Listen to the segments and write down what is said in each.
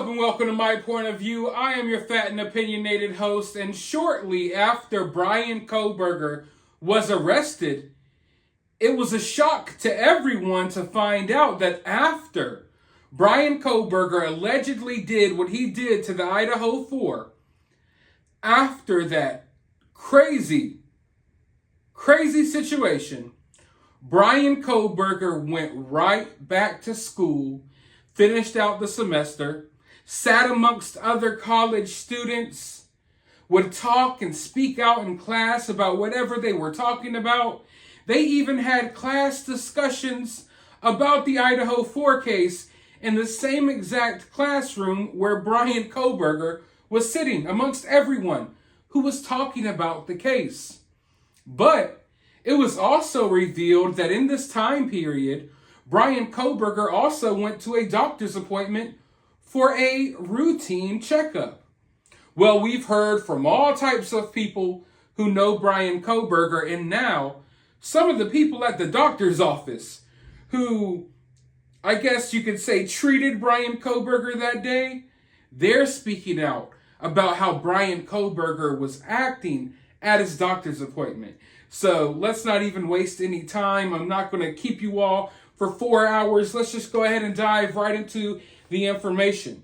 up and welcome to My Point of View. I am your fat and opinionated host, and shortly after Bryan Kohberger was arrested, it was a shock to everyone to find out that after Bryan Kohberger allegedly did what he did to the Idaho 4, after that crazy situation, Bryan Kohberger went right back to school, finished out the semester, sat amongst other college students, would talk and speak out in class about whatever they were talking about. They even had class discussions about the Idaho 4 case in the same exact classroom where Bryan Kohberger was sitting amongst everyone who was talking about the case. But it was also revealed that in this time period, Bryan Kohberger also went to a doctor's appointment for a routine checkup. Well, we've heard from all types of people who know Bryan Kohberger, and now some of the people at the doctor's office who, I guess you could say, treated Bryan Kohberger that day, they're speaking out about how Bryan Kohberger was acting at his doctor's appointment. So let's not even waste any time. I'm not going to keep you all for 4 hours. Let's just go ahead and dive right into the information.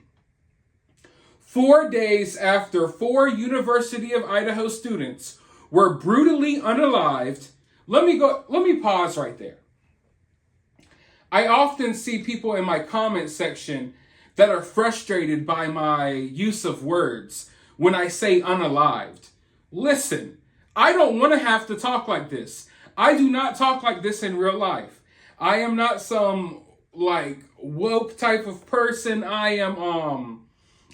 4 days after 4 University of Idaho students were brutally unalived, let me pause right there. I often see people in my comment section that are frustrated by my use of words when I say unalived. Listen, I don't want to have to talk like this. I do not talk like this in real life. I am not some woke type of person. I'm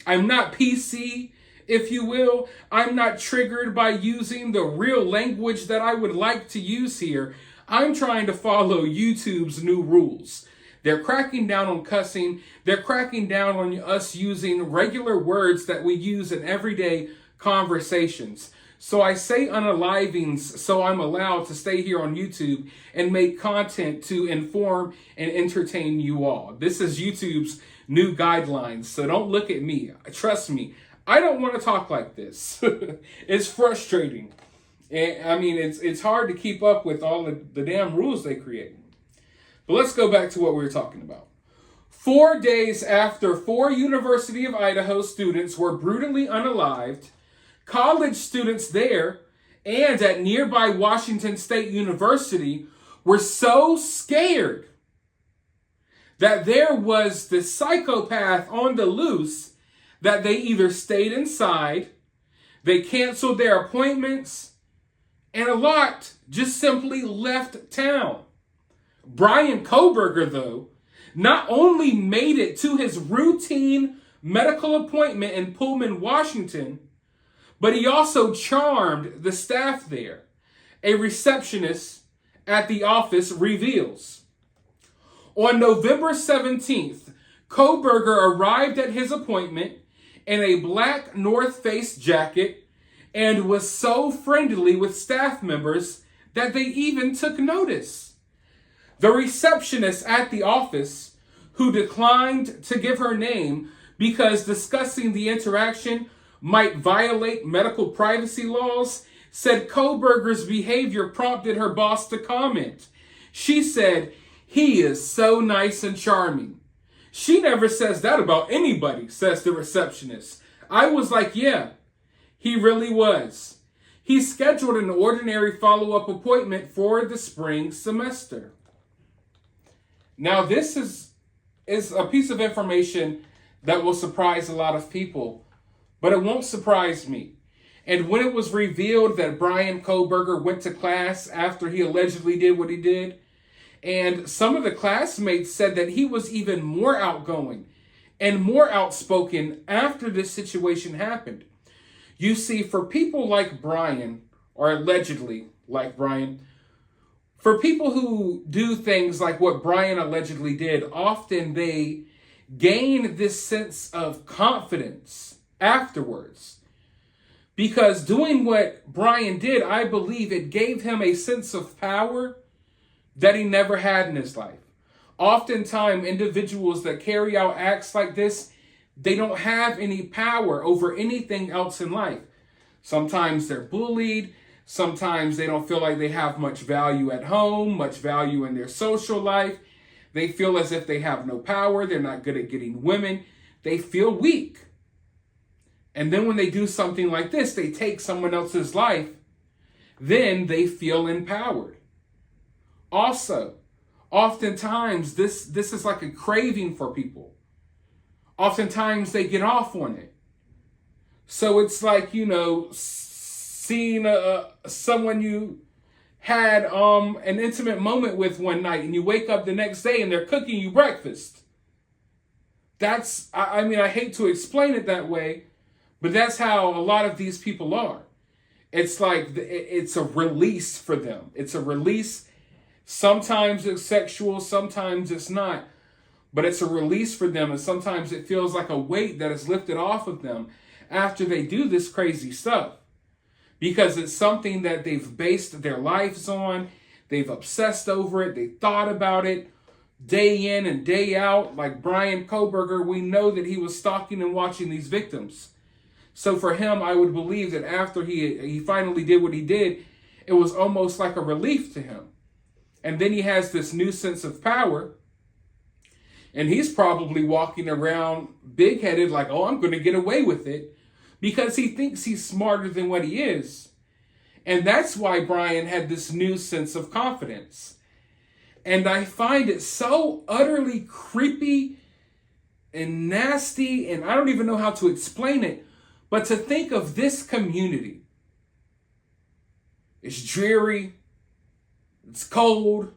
not PC, if you will. I'm not triggered by using the real language that I would like to use here. I'm trying to follow YouTube's new rules. They're cracking down on cussing. They're cracking down on us using regular words that we use in everyday conversations. So I say unalivings so I'm allowed to stay here on YouTube and make content to inform and entertain you all. This is YouTube's new guidelines, so don't look at me. Trust me, I don't want to talk like this. It's frustrating. And I mean, it's hard to keep up with all the damn rules they create. But let's go back to what we were talking about. 4 days after 4 University of Idaho students were brutally unalived, college students there and at nearby Washington State University were so scared that there was this psychopath on the loose that they either stayed inside, they canceled their appointments, and a lot just simply left town. Bryan Kohberger, though, not only made it to his routine medical appointment in Pullman, Washington, but he also charmed the staff there. A receptionist at the office reveals. On November 17th, Kohberger arrived at his appointment in a black North Face jacket and was so friendly with staff members that they even took notice. The receptionist at the office, who declined to give her name because discussing the interaction might violate medical privacy laws, said Kohberger's behavior prompted her boss to comment. She said, "He is so nice and charming." She never says that about anybody, says the receptionist. I was like, yeah, he really was. He scheduled an ordinary follow-up appointment for the spring semester. Now, this is a piece of information that will surprise a lot of people, but it won't surprise me. And when it was revealed that Bryan Kohberger went to class after he allegedly did what he did, and some of the classmates said that he was even more outgoing and more outspoken after this situation happened. You see, for people like Bryan, or allegedly like Bryan, for people who do things like what Bryan allegedly did, often they gain this sense of confidence afterwards. Because doing what Bryan did, I believe it gave him a sense of power that he never had in his life. Oftentimes, individuals that carry out acts like this, They don't have any power over anything else in life. Sometimes they're bullied. Sometimes they don't feel like they have much value at home, much value in their social life. They feel as if they have no power. They're not good at getting women. They feel weak. And then when they do something like this, they take someone else's life, then they feel empowered. Also, oftentimes this is like a craving for people. Oftentimes they get off on it. So it's like, seeing someone you had an intimate moment with one night, and you wake up the next day and they're cooking you breakfast. I hate to explain it that way, but that's how a lot of these people are. It's like it's a release for them. It's a release. Sometimes it's sexual, sometimes it's not. But it's a release for them, and sometimes it feels like a weight that is lifted off of them after they do this crazy stuff. Because it's something that they've based their lives on. They've obsessed over it. They thought about it day in and day out. Like Bryan Kohberger, we know that he was stalking and watching these victims. So for him, I would believe that after he finally did what he did, it was almost like a relief to him. And then he has this new sense of power. And he's probably walking around big-headed like, oh, I'm going to get away with it. Because he thinks he's smarter than what he is. And that's why Bryan had this new sense of confidence. And I find it so utterly creepy and nasty, and I don't even know how to explain it, but to think of this community. It's dreary. It's cold.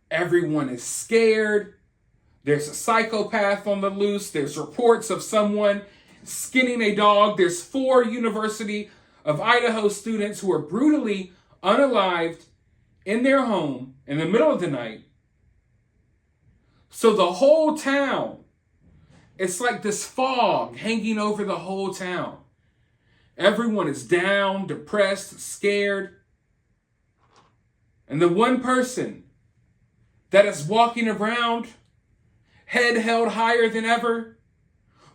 Everyone is scared. There's a psychopath on the loose. There's reports of someone skinning a dog. There's 4 University of Idaho students who are brutally unalived in their home in the middle of the night. So the whole town, it's like this fog hanging over the whole town. Everyone is down, depressed, scared. And the one person that is walking around, head held higher than ever,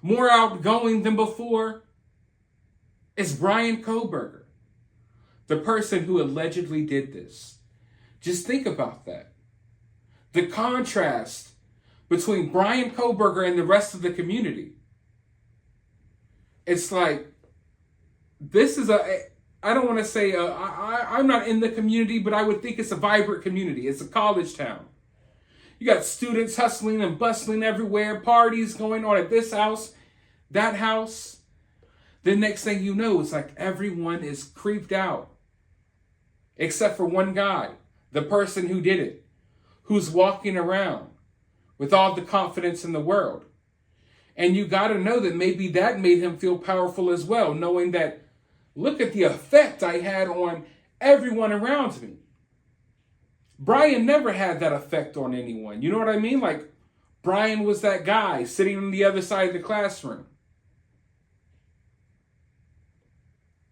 more outgoing than before, is Bryan Kohberger, the person who allegedly did this. Just think about that. The contrast between Bryan Kohberger and the rest of the community. It's like, this is I don't want to say, I'm not in the community, but I would think it's a vibrant community. It's a college town. You got students hustling and bustling everywhere, parties going on at this house, that house. The next thing you know, it's like everyone is creeped out. Except for one guy, the person who did it, who's walking around with all the confidence in the world. And you got to know that maybe that made him feel powerful as well, knowing that, look at the effect I had on everyone around me. Bryan never had that effect on anyone. You know what I mean? Like, Bryan was that guy sitting on the other side of the classroom.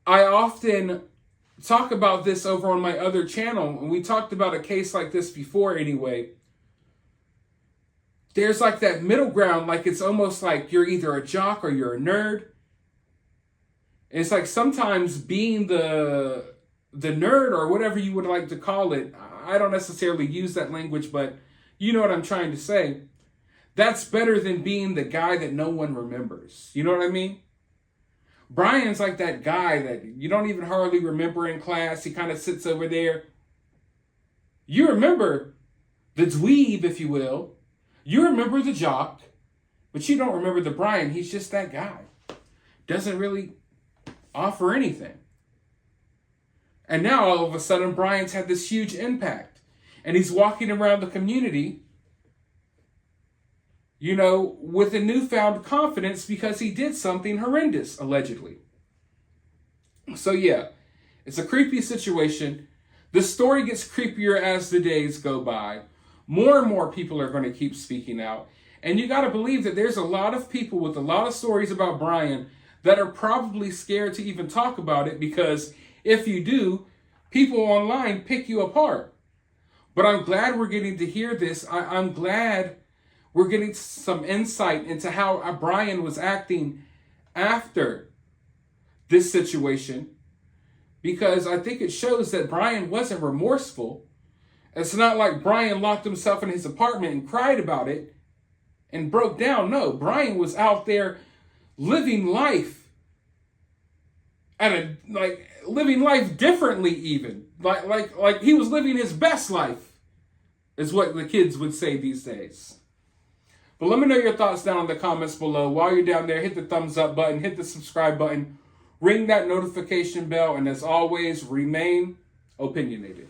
I often talk about this over on my other channel, and we talked about a case like this before anyway. There's like that middle ground, like it's almost like you're either a jock or you're a nerd. And it's like sometimes being the nerd, or whatever you would like to call it, I don't necessarily use that language, but you know what I'm trying to say. That's better than being the guy that no one remembers. You know what I mean? Bryan's like that guy that you don't even hardly remember in class. He kind of sits over there. You remember the dweeb, if you will. You remember the jock, but you don't remember the Bryan. He's just that guy. Doesn't really offer anything. And now all of a sudden, Bryan's had this huge impact. And he's walking around the community, with a newfound confidence because he did something horrendous, allegedly. So yeah, it's a creepy situation. The story gets creepier as the days go by. More and more people are going to keep speaking out. And you got to believe that there's a lot of people with a lot of stories about Bryan that are probably scared to even talk about it, because if you do, people online pick you apart. But I'm glad we're getting to hear this. I'm glad We're getting some insight into how Bryan was acting after this situation, because I think it shows that Bryan wasn't remorseful. It's not like Bryan locked himself in his apartment and cried about it and broke down. No, Bryan was out there living life living life differently, even like he was living his best life, is what the kids would say these days. But let me know your thoughts down in the comments below. While you're down there, hit the thumbs up button, hit the subscribe button, ring that notification bell, and as always, remain opinionated.